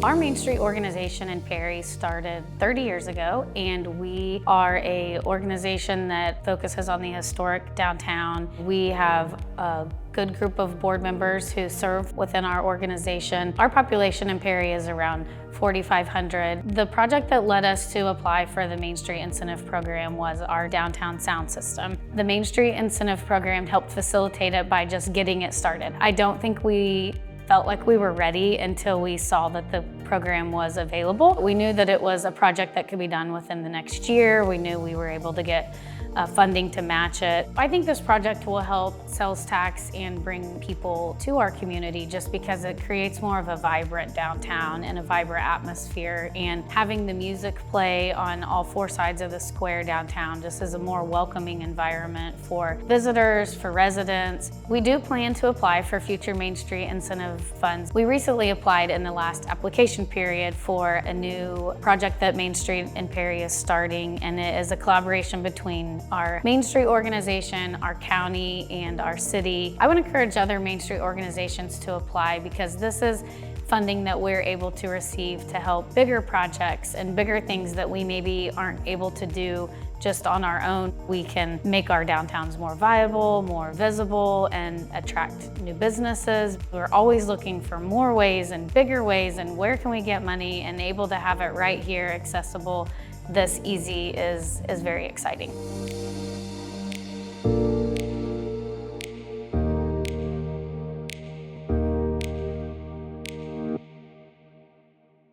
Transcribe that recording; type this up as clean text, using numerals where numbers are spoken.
Our Main Street organization in Perry started 30 years ago, and we are an organization that focuses on the historic downtown. We have a good group of board members who serve within our organization. Our population in Perry is around 4,500. The project that led us to apply for the Main Street Incentive Program was our downtown sound system. The Main Street Incentive Program helped facilitate it by just getting it started. I don't think we felt like we were ready until we saw that the program was available. We knew that it was a project that could be done within the next year. We knew we were able to get funding to match it. I think this project will help sales tax and bring people to our community just because it creates more of a vibrant downtown and a vibrant atmosphere, and having the music play on all four sides of the square downtown just is a more welcoming environment for visitors, for residents. We do plan to apply for future Main Street incentive funds. We recently applied in the last application period for a new project that Main Street in Perry is starting, and it is a collaboration between our Main Street organization, our county, and our city. I would encourage other Main Street organizations to apply because this is funding that we're able to receive to help bigger projects and bigger things that we maybe aren't able to do just on our own. We can make our downtowns more viable, more visible, and attract new businesses. We're always looking for more ways and bigger ways, and where can we get money, and able to have it right here accessible this easy is very exciting.